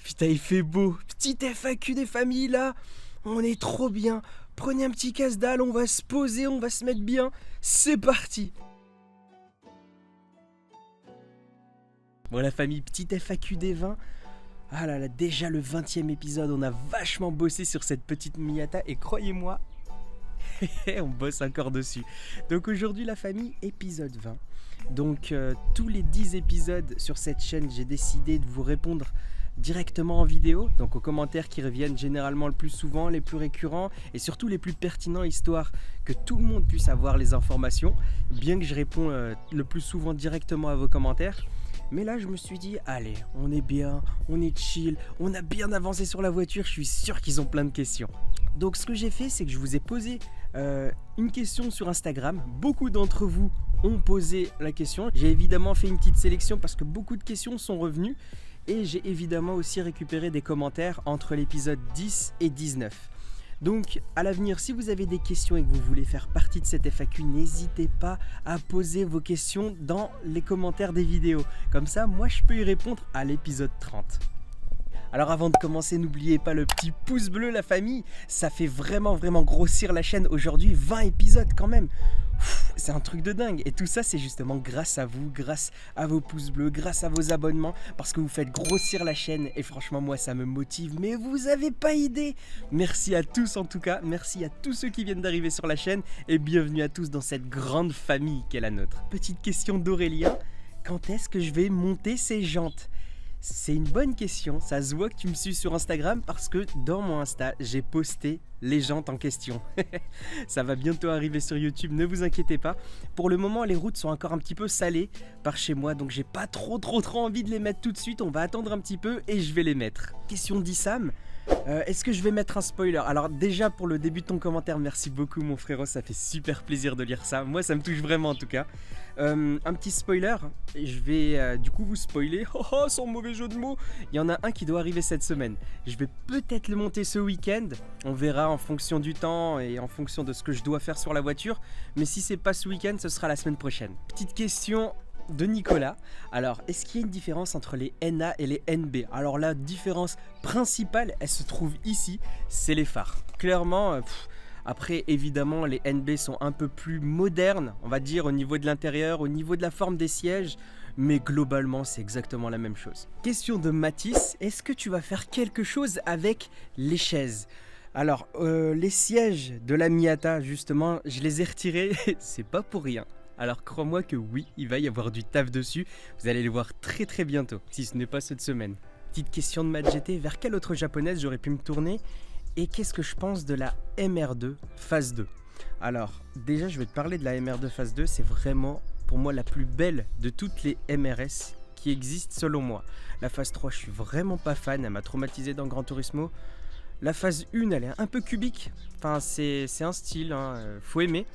Putain, il fait beau. Petite FAQ des familles là. On est trop bien. Prenez un petit casse-dalle, on va se poser, on va se mettre bien. C'est parti. Bon la famille, petite FAQ des vins. Ah là là, déjà le 20e épisode, on a vachement bossé sur cette petite Miata et croyez-moi, on bosse encore dessus. Donc aujourd'hui la famille, épisode 20. Donc tous les 10 épisodes sur cette chaîne, j'ai décidé de vous répondre directement en vidéo, donc aux commentaires qui reviennent généralement le plus souvent, les plus récurrents et surtout les plus pertinents, histoire que tout le monde puisse avoir les informations, bien que je réponds le plus souvent directement à vos commentaires. Mais là je me suis dit, allez, on est bien, on est chill, on a bien avancé sur la voiture, je suis sûr qu'ils ont plein de questions. Donc ce que j'ai fait, c'est que je vous ai posé une question sur Instagram. Beaucoup d'entre vous ont posé la question. J'ai évidemment fait une petite sélection parce que beaucoup de questions sont revenues. Et j'ai évidemment aussi récupéré des commentaires entre l'épisode 10 et 19. Donc à l'avenir, si vous avez des questions et que vous voulez faire partie de cette FAQ, n'hésitez pas à poser vos questions dans les commentaires des vidéos. Comme ça, moi je peux y répondre à l'épisode 30. Alors avant de commencer, n'oubliez pas le petit pouce bleu la famille, ça fait vraiment grossir la chaîne aujourd'hui, 20 épisodes quand même. C'est un truc de dingue et tout ça c'est justement grâce à vous, grâce à vos pouces bleus, grâce à vos abonnements, parce que vous faites grossir la chaîne et franchement moi ça me motive, mais vous avez pas idée. Merci à tous en tout cas, merci à tous ceux qui viennent d'arriver sur la chaîne et bienvenue à tous dans cette grande famille qu'est la nôtre. Petite question d'Aurélien, quand est-ce que je vais monter ces jantes ? C'est une bonne question, ça se voit que tu me suis sur Instagram parce que dans mon Insta, j'ai posté les jantes en question. Ça va bientôt arriver sur YouTube, ne vous inquiétez pas. Pour le moment, les routes sont encore un petit peu salées par chez moi, donc j'ai pas trop envie de les mettre tout de suite. On va attendre un petit peu et je vais les mettre. Question d'Issam. Est-ce que je vais mettre un spoiler ? Alors déjà pour le début de ton commentaire, merci beaucoup mon frérot, ça fait super plaisir de lire ça. Moi ça me touche vraiment en tout cas. Un petit spoiler, je vais du coup vous spoiler, sans mauvais jeu de mots. Il y en a un qui doit arriver cette semaine. Je vais peut-être le monter ce week-end, on verra en fonction du temps et en fonction de ce que je dois faire sur la voiture. Mais si c'est pas ce week-end, ce sera la semaine prochaine. Petite question de Nicolas. Alors, est-ce qu'il y a une différence entre les NA et les NB ? Alors la différence principale, elle se trouve ici, c'est les phares. Clairement, après évidemment les NB sont un peu plus modernes, on va dire au niveau de l'intérieur, au niveau de la forme des sièges, mais globalement c'est exactement la même chose. Question de Mathis, est-ce que tu vas faire quelque chose avec les chaises ? Alors, les sièges de la Miata, justement, je les ai retirés, c'est pas pour rien. Alors crois-moi que oui, il va y avoir du taf dessus, vous allez le voir très bientôt, si ce n'est pas cette semaine. Petite question de MatGT, vers quelle autre japonaise j'aurais pu me tourner ? Et qu'est-ce que je pense de la MR2 phase 2 ? Alors déjà je vais te parler de la MR2 phase 2, c'est vraiment pour moi la plus belle de toutes les MRS qui existent selon moi. La phase 3 je suis vraiment pas fan, elle m'a traumatisé dans Gran Turismo. La phase 1 elle est un peu cubique, enfin c'est un style, faut aimer.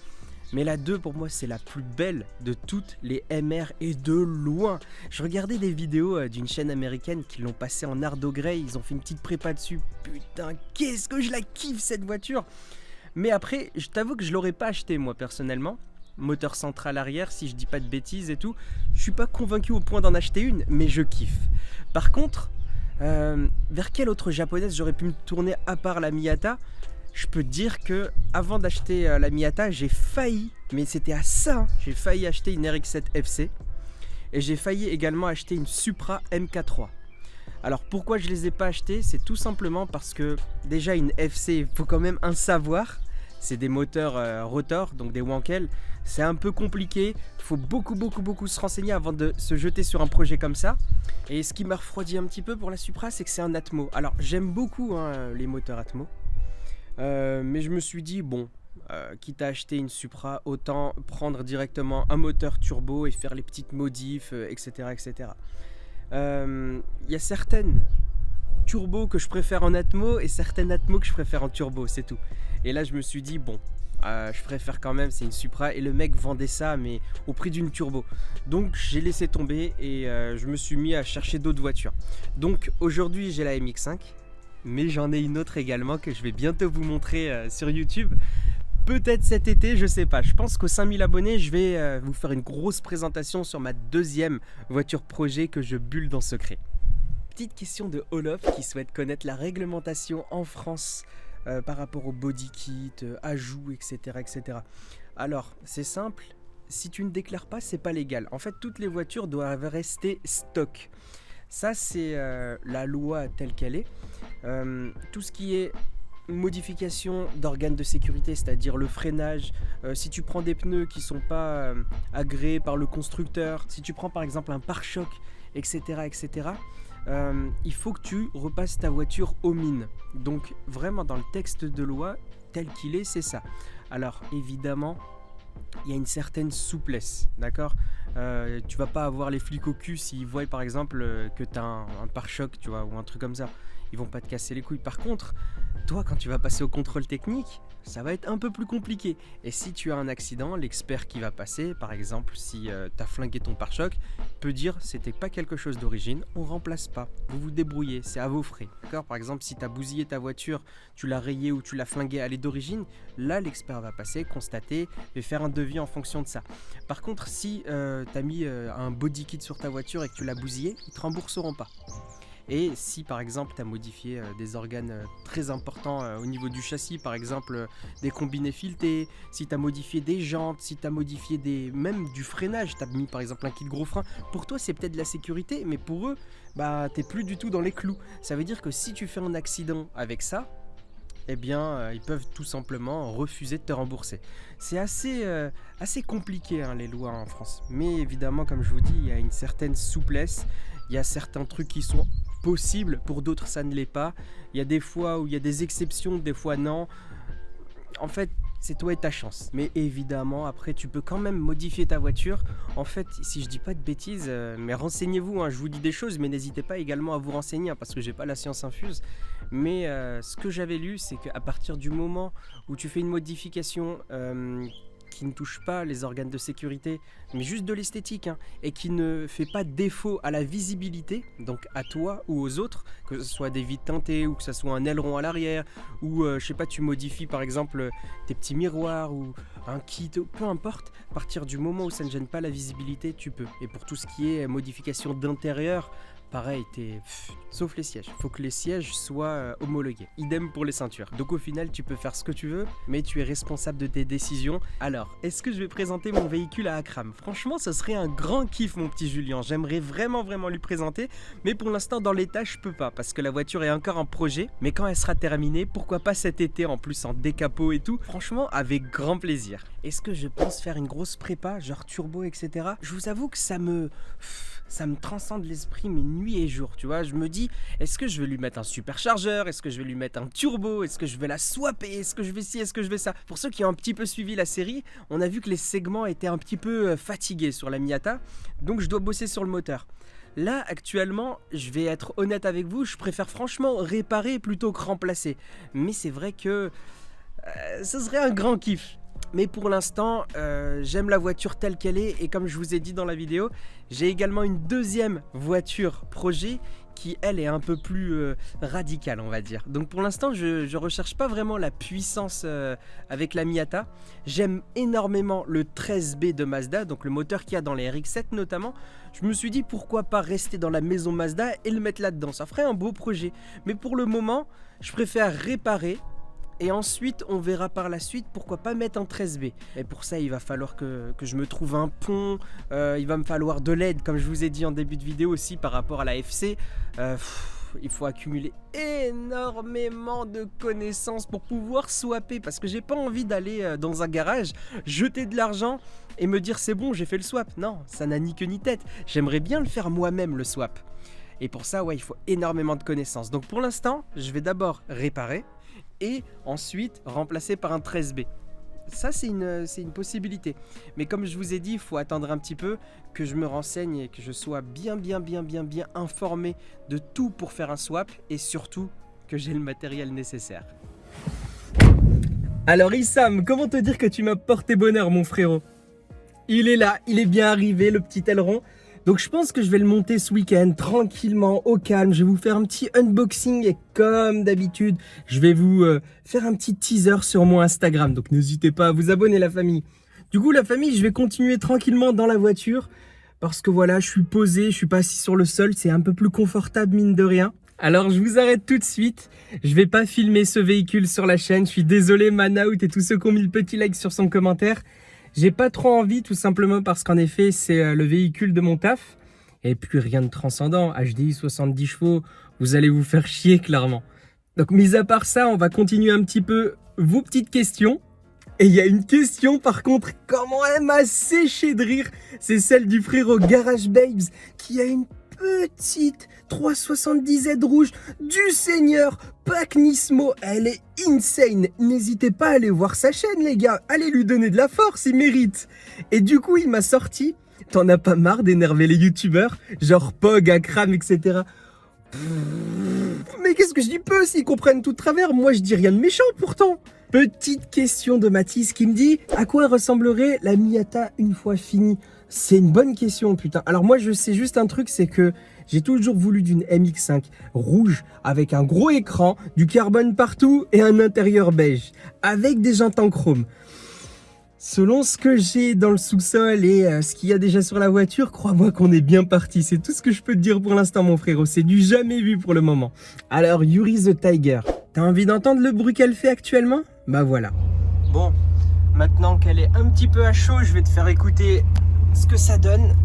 Mais la 2 pour moi c'est la plus belle de toutes les MR et de loin. Je regardais des vidéos d'une chaîne américaine qui l'ont passée en Ardo Grey, ils ont fait une petite prépa dessus. Putain, qu'est-ce que je la kiffe cette voiture. Mais après, je t'avoue que je l'aurais pas acheté moi personnellement. Moteur central arrière, si je dis pas de bêtises et tout. Je suis pas convaincu au point d'en acheter une, mais je kiffe. Par contre, vers quelle autre japonaise j'aurais pu me tourner à part la Miata ? Je peux te dire que avant d'acheter la Miata, j'ai failli, mais c'était à ça, j'ai failli acheter une RX-7 FC et j'ai failli également acheter une Supra MK3. Alors pourquoi je les ai pas achetées ? C'est tout simplement parce que déjà une FC, il faut quand même un savoir, c'est des moteurs rotor, donc des Wankel, c'est un peu compliqué, il faut beaucoup se renseigner avant de se jeter sur un projet comme ça. Et ce qui m'a refroidi un petit peu pour la Supra, c'est que c'est un Atmo. Alors j'aime beaucoup les moteurs Atmo. Mais je me suis dit, bon, quitte à acheter une Supra, autant prendre directement un moteur turbo et faire les petites modifs, etc. Il y a certaines turbos que je préfère en Atmo et certaines Atmo que je préfère en turbo, c'est tout. Et là, je me suis dit, bon, je préfère quand même, c'est une Supra et le mec vendait ça, mais au prix d'une turbo. Donc, j'ai laissé tomber et je me suis mis à chercher d'autres voitures. Donc, aujourd'hui, j'ai la MX-5. Mais j'en ai une autre également que je vais bientôt vous montrer sur YouTube. Peut-être cet été, je sais pas. Je pense qu'aux 5000 abonnés, je vais vous faire une grosse présentation sur ma deuxième voiture projet que je bulle dans secret. petite question de Olof qui souhaite connaître la réglementation en France par rapport au body kit, ajouts, etc., etc. Alors, c'est simple, si tu ne déclares pas, c'est pas légal. En fait, toutes les voitures doivent rester stock. Ça, c'est la loi telle qu'elle est. Tout ce qui est modification d'organes de sécurité, c'est-à-dire le freinage, si tu prends des pneus qui ne sont pas agréés par le constructeur, si tu prends par exemple un pare-choc, etc., etc., il faut que tu repasses ta voiture aux mines. Donc vraiment dans le texte de loi tel qu'il est, c'est ça. Alors évidemment, il y a une certaine souplesse, d'accord. Tu vas pas avoir les flics au cul s'ils voient par exemple que tu as un pare-choc, tu vois, ou un truc comme ça. Ils vont pas te casser les couilles. Par contre, toi, quand tu vas passer au contrôle technique, ça va être un peu plus compliqué. Et si tu as un accident, l'expert qui va passer, par exemple, si tu as flingué ton pare-choc, peut dire c'était pas quelque chose d'origine, on remplace pas. Vous vous débrouillez, c'est à vos frais. D'accord ? Par exemple, si tu as bousillé ta voiture, tu l'as rayée ou tu l'as flinguée, elle est d'origine, là, l'expert va passer, constater et faire un devis en fonction de ça. Par contre, si tu as mis un body kit sur ta voiture et que tu l'as bousillé, ils te rembourseront pas. Et si par exemple tu as modifié des organes très importants au niveau du châssis, par exemple des combinés filetés, si tu as modifié des jantes, si tu as modifié même du freinage, tu as mis par exemple un kit gros frein, pour toi c'est peut-être de la sécurité, mais pour eux, t'es plus du tout dans les clous. Ça veut dire que si tu fais un accident avec ça, eh bien, ils peuvent tout simplement refuser de te rembourser. C'est assez compliqué les lois en France. Mais évidemment, comme je vous dis, il y a une certaine souplesse. Il y a certains trucs qui sont possibles, pour d'autres ça ne l'est pas. Il y a des fois où il y a des exceptions, des fois non. En fait, c'est toi et ta chance. Mais évidemment, après, tu peux quand même modifier ta voiture. En fait, si je dis pas de bêtises, mais renseignez-vous. Je vous dis des choses, mais n'hésitez pas également à vous renseigner, parce que j'ai pas la science infuse. Mais ce que j'avais lu, c'est qu'à partir du moment où tu fais une modification qui ne touche pas les organes de sécurité, mais juste de l'esthétique, et qui ne fait pas défaut à la visibilité, donc à toi ou aux autres, que ce soit des vitres teintées ou que ce soit un aileron à l'arrière, ou je sais pas, tu modifies par exemple tes petits miroirs ou un kit, peu importe, à partir du moment où ça ne gêne pas la visibilité, tu peux. Et pour tout ce qui est modification d'intérieur, pareil, sauf les sièges. Faut que les sièges soient homologués. Idem pour les ceintures. Donc au final, tu peux faire ce que tu veux, mais tu es responsable de tes décisions. Alors, est-ce que je vais présenter mon véhicule à Akram ? Franchement, ce serait un grand kiff, mon petit Julien. J'aimerais vraiment lui présenter, mais pour l'instant, dans l'état, je peux pas, parce que la voiture est encore en projet. Mais quand elle sera terminée, pourquoi pas cet été, en plus en décapot et tout, franchement, avec grand plaisir. Est-ce que je pense faire une grosse prépa, genre turbo, etc. ? Je vous avoue que ça me transcende l'esprit, mais nuit et jour, tu vois. Je me dis, est-ce que je vais lui mettre un superchargeur ? Est-ce que je vais lui mettre un turbo ? Est-ce que je vais la swapper ? Est-ce que je vais ci ? Est-ce que je vais ça ? Pour ceux qui ont un petit peu suivi la série, on a vu que les segments étaient un petit peu fatigués sur la Miata, donc je dois bosser sur le moteur. Là, actuellement, je vais être honnête avec vous, je préfère franchement réparer plutôt que remplacer. Mais c'est vrai que ce serait un grand kiff. Mais pour l'instant, j'aime la voiture telle qu'elle est, et comme je vous ai dit dans la vidéo, j'ai également une deuxième voiture projet qui, elle, est un peu plus radicale, on va dire. Donc pour l'instant, je recherche pas vraiment la puissance avec la Miata. J'aime énormément le 13B de Mazda, donc le moteur qu'il y a dans les RX-7 notamment. Je me suis dit pourquoi pas rester dans la maison Mazda et le mettre là-dedans, ça ferait un beau projet. Mais pour le moment, je préfère réparer. Et ensuite, on verra par la suite, pourquoi pas mettre un 13B. Et pour ça, il va falloir que je me trouve un pont, il va me falloir de l'aide, comme je vous ai dit en début de vidéo aussi, par rapport à la FC. Il faut accumuler énormément de connaissances pour pouvoir swapper, parce que j'ai pas envie d'aller dans un garage, jeter de l'argent et me dire c'est bon, j'ai fait le swap. Non, ça n'a ni queue ni tête. J'aimerais bien le faire moi-même, le swap. Et pour ça, il faut énormément de connaissances. Donc pour l'instant, je vais d'abord réparer, et ensuite remplacer par un 13B. Ça, c'est une possibilité. Mais comme je vous ai dit, il faut attendre un petit peu, que je me renseigne et que je sois bien informé de tout pour faire un swap, et surtout que j'ai le matériel nécessaire. Alors Issam, comment te dire que tu m'as porté bonheur, mon frérot ? Il est là, il est bien arrivé, le petit aileron. Donc je pense que je vais le monter ce week-end, tranquillement, au calme. Je vais vous faire un petit unboxing et comme d'habitude, je vais vous faire un petit teaser sur mon Instagram. Donc n'hésitez pas à vous abonner, la famille. Du coup, la famille, je vais continuer tranquillement dans la voiture parce que voilà, je suis posé, je suis pas assis sur le sol, c'est un peu plus confortable mine de rien. Alors je vous arrête tout de suite, je vais pas filmer ce véhicule sur la chaîne, je suis désolé Manaout et tous ceux qui ont mis le petit like sur son commentaire. J'ai pas trop envie tout simplement parce qu'en effet c'est le véhicule de mon taf. Et puis rien de transcendant, HDI 70 chevaux, vous allez vous faire chier clairement. Donc mis à part ça, on va continuer un petit peu vos petites questions. Et il y a une question par contre, comment elle m'a séché de rire, c'est celle du frérot Garage Babes qui a une petite 370Z rouge du Seigneur Pack Nismo. Elle est insane, n'hésitez pas à aller voir sa chaîne les gars, allez lui donner de la force, il mérite. Et du coup il m'a sorti, t'en as pas marre d'énerver les youtubeurs, genre Pog, Akram, etc. Mais qu'est-ce que je dis peu s'ils comprennent tout de travers, moi je dis rien de méchant pourtant. Petite question de Mathis qui me dit à quoi ressemblerait la Miata une fois finie. C'est une bonne question putain. Alors moi je sais juste un truc, c'est que j'ai toujours voulu d'une MX5 rouge avec un gros écran, du carbone partout et un intérieur beige avec des jantes en chrome. Selon ce que j'ai dans le sous-sol et ce qu'il y a déjà sur la voiture, crois-moi qu'on est bien parti. C'est tout ce que je peux te dire pour l'instant mon frérot, c'est du jamais vu pour le moment. Alors Yuri the Tiger, t'as envie d'entendre le bruit qu'elle fait actuellement? Bah voilà. Bon, maintenant qu'elle est un petit peu à chaud, je vais te faire écouter ce que ça donne.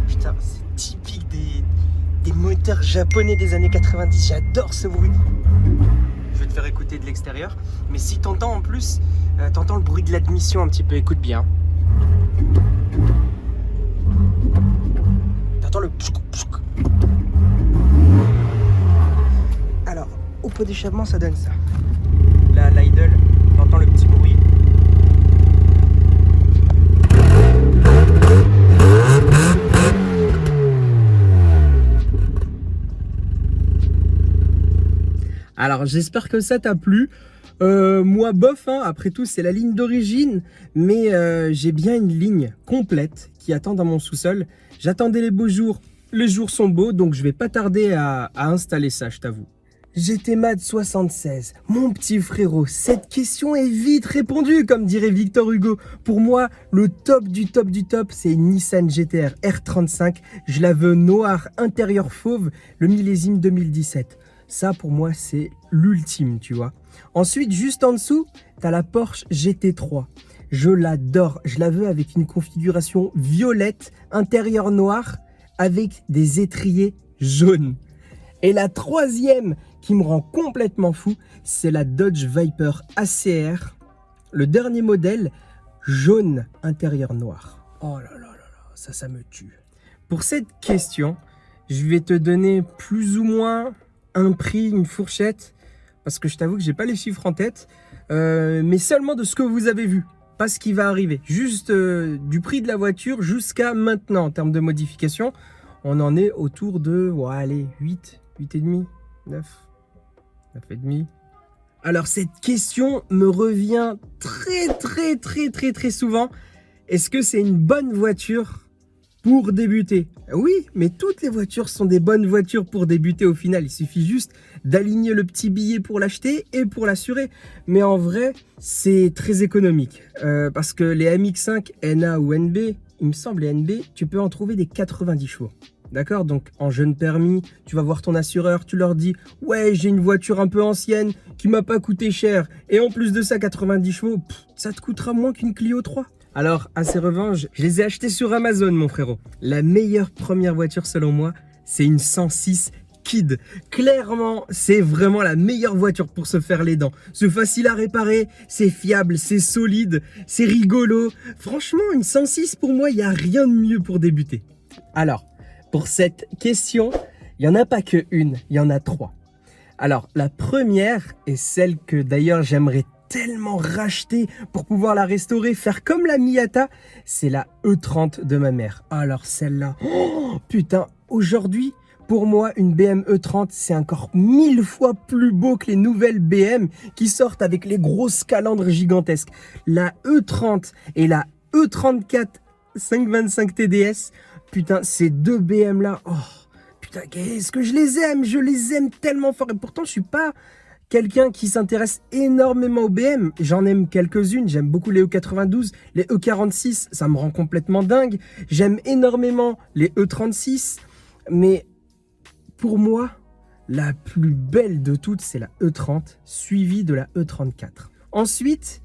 Putain, c'est typique des moteurs japonais des années 90, j'adore ce bruit. Je vais te faire écouter de l'extérieur, mais si t'entends en plus, t'entends le bruit de l'admission un petit peu, écoute bien. T'entends le psouk psouk. Alors, au pot d'échappement, ça donne ça. Là, l'idle, t'entends le petit bruit. Alors, j'espère que ça t'a plu. Moi, bof, hein, après tout, c'est la ligne d'origine, mais j'ai bien une ligne complète qui attend dans mon sous-sol. J'attendais les beaux jours, les jours sont beaux, donc je vais pas tarder à installer ça, je t'avoue. GT Mad 76, mon petit frérot, cette question est vite répondue, comme dirait Victor Hugo. Pour moi, le top du top du top, c'est une Nissan GT-R R35. Je la veux noire, intérieur fauve, le millésime 2017. Ça, pour moi, c'est l'ultime, tu vois. Ensuite, juste en dessous, tu as la Porsche GT3. Je l'adore. Je la veux avec une configuration violette, intérieur noir, avec des étriers jaunes. Et la troisième qui me rend complètement fou, c'est la Dodge Viper ACR. Le dernier modèle, jaune, intérieur noir. Oh là là là là, ça me tue. Pour cette question, je vais te donner plus ou moins un prix, une fourchette, parce que je t'avoue que j'ai pas les chiffres en tête, mais seulement de ce que vous avez vu, pas ce qui va arriver. Juste du prix de la voiture jusqu'à maintenant en termes de modification, on en est autour de, ouais, allez, 8, 8,5, 9, 9,5. Alors cette question me revient très souvent. Est-ce que c'est une bonne voiture pour débuter? Oui, mais toutes les voitures sont des bonnes voitures pour débuter au final. Il suffit juste d'aligner le petit billet pour l'acheter et pour l'assurer. Mais en vrai, c'est très économique. Parce que les MX5 NA ou NB, il me semble les NB, tu peux en trouver des 90 chevaux. D'accord? Donc en jeune permis, tu vas voir ton assureur, tu leur dis « Ouais, j'ai une voiture un peu ancienne qui m'a pas coûté cher. Et en plus de ça, 90 chevaux, ça te coûtera moins qu'une Clio 3. » Alors, à ces revanches, je les ai achetés sur Amazon, mon frérot. La meilleure première voiture, selon moi, c'est une 106 Kid. Clairement, c'est vraiment la meilleure voiture pour se faire les dents. C'est facile à réparer, c'est fiable, c'est solide, c'est rigolo. Franchement, une 106, pour moi, il n'y a rien de mieux pour débuter. Alors, pour cette question, il n'y en a pas que une, il y en a 3. Alors, la première, est celle que d'ailleurs j'aimerais tellement racheter pour pouvoir la restaurer, faire comme la Miata, c'est la E30 de ma mère. Alors celle-là, oh, putain, aujourd'hui, pour moi, une BM E30, c'est encore 1000 fois plus beau que les nouvelles BM qui sortent avec les grosses calandres gigantesques. La E30 et la E34 525 TDS, putain, ces deux BM là, oh, putain, qu'est-ce que je les aime tellement fort. Et pourtant, je suis pas quelqu'un qui s'intéresse énormément aux BM. J'en aime quelques-unes. J'aime beaucoup les E92, les E46, ça me rend complètement dingue. J'aime énormément les E36, mais pour moi, la plus belle de toutes, c'est la E30, suivie de la E34. Ensuite,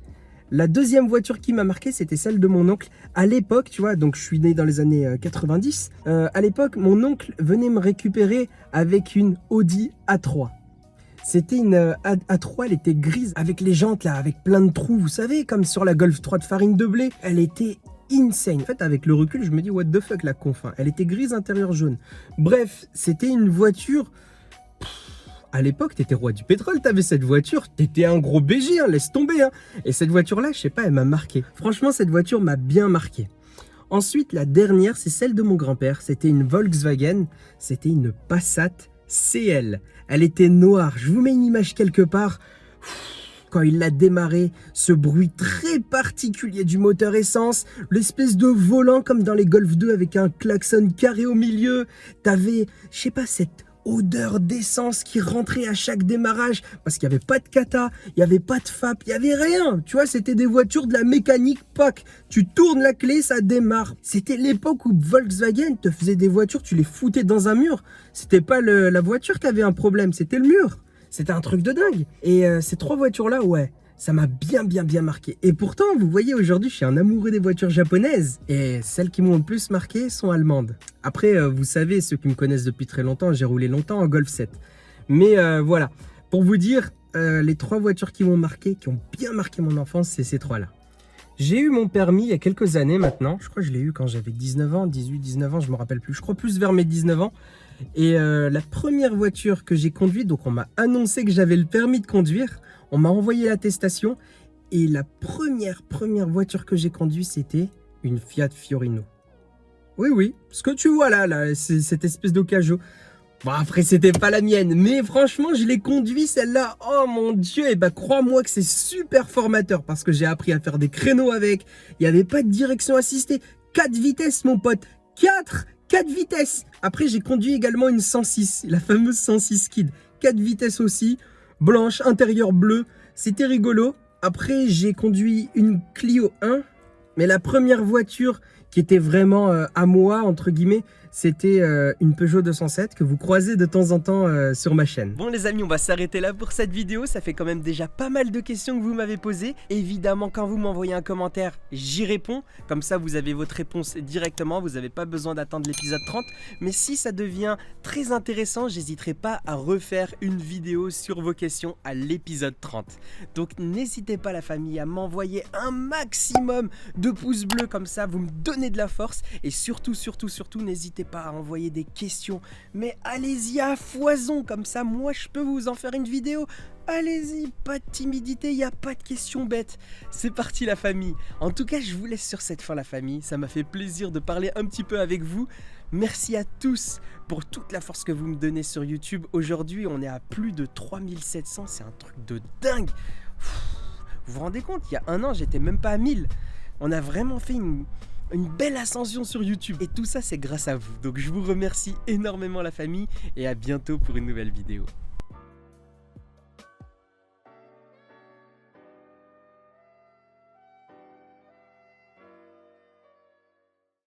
la deuxième voiture qui m'a marqué, c'était celle de mon oncle. À l'époque, tu vois, donc je suis né dans les années 90. À l'époque, mon oncle venait me récupérer avec une Audi A3. C'était une A3, elle était grise, avec les jantes là, avec plein de trous, vous savez, comme sur la Golf 3 de farine de blé. Elle était insane. En fait, avec le recul, je me dis, what the fuck, la conf, hein. Elle était grise, intérieur jaune. Bref, c'était une voiture... À l'époque, t'étais roi du pétrole, t'avais cette voiture, t'étais un gros BG, hein, laisse tomber. Hein. Et cette voiture-là, je sais pas, elle m'a marqué. Franchement, cette voiture m'a bien marqué. Ensuite, la dernière, c'est celle de mon grand-père. C'était une Volkswagen, c'était une Passat CL. Elle était noire. Je vous mets une image quelque part. Quand il l'a démarré, ce bruit très particulier du moteur essence, l'espèce de volant comme dans les Golf 2 avec un klaxon carré au milieu. T'avais, je sais pas, cette odeur d'essence qui rentrait à chaque démarrage parce qu'il n'y avait pas de kata, il n'y avait pas de FAP, il n'y avait rien. Tu vois, c'était des voitures de la mécanique POC. Tu tournes la clé, ça démarre. C'était l'époque où Volkswagen te faisait des voitures, tu les foutais dans un mur. C'était pas la voiture qui avait un problème, c'était le mur. C'était un truc de dingue. Et ces trois voitures-là, ouais, ça m'a bien marqué. Et pourtant, vous voyez, aujourd'hui, je suis un amoureux des voitures japonaises. Et celles qui m'ont le plus marqué sont allemandes. Après, vous savez, ceux qui me connaissent depuis très longtemps, j'ai roulé longtemps en Golf 7. Mais voilà, pour vous dire, les trois voitures qui m'ont marqué, qui ont bien marqué mon enfance, c'est ces trois-là. J'ai eu mon permis il y a quelques années maintenant. Je crois que je l'ai eu quand j'avais 19 ans, 18, 19 ans, je me rappelle plus. Je crois plus vers mes 19 ans. Et la première voiture que j'ai conduite, donc on m'a annoncé que j'avais le permis de conduire. On m'a envoyé l'attestation. Et la première voiture que j'ai conduite, c'était une Fiat Fiorino. Oui, ce que tu vois là c'est cette espèce d'Occasion. Bon, après, c'était pas la mienne, mais franchement, je l'ai conduit celle-là. Oh mon Dieu, et bah crois-moi que c'est super formateur parce que j'ai appris à faire des créneaux avec. Il n'y avait pas de direction assistée. 4 vitesses, mon pote. 4 vitesses. Après, j'ai conduit également une 106, la fameuse 106 Kid. 4 vitesses aussi, blanche, intérieur bleu. C'était rigolo. Après, j'ai conduit une Clio 1, mais la première voiture qui était vraiment à moi, entre guillemets, c'était une Peugeot 207 que vous croisez de temps en temps sur ma chaîne. Bon les amis, on va s'arrêter là pour cette vidéo. Ça fait quand même déjà pas mal de questions que vous m'avez posées. Évidemment, quand vous m'envoyez un commentaire, j'y réponds. Comme ça, vous avez votre réponse directement. Vous n'avez pas besoin d'attendre l'épisode 30. Mais si ça devient très intéressant, j'hésiterai pas à refaire une vidéo sur vos questions à l'épisode 30. Donc n'hésitez pas la famille à m'envoyer un maximum de pouces bleus. Comme ça, vous me donnez de la force. Et surtout, n'hésitez pas à envoyer des questions, mais allez-y à foison, comme ça moi je peux vous en faire une vidéo. Allez-y, pas de timidité, il n'y a pas de questions bêtes. C'est parti la famille. En tout cas, je vous laisse sur cette fin la famille. Ça m'a fait plaisir de parler un petit peu avec vous. Merci à tous pour toute la force que vous me donnez sur YouTube. Aujourd'hui, on est à plus de 3700, c'est un truc de dingue. Vous vous rendez compte, il y a un an, j'étais même pas à 1000. On a vraiment fait une belle ascension sur YouTube. Et tout ça, c'est grâce à vous. Donc je vous remercie énormément la famille et à bientôt pour une nouvelle vidéo.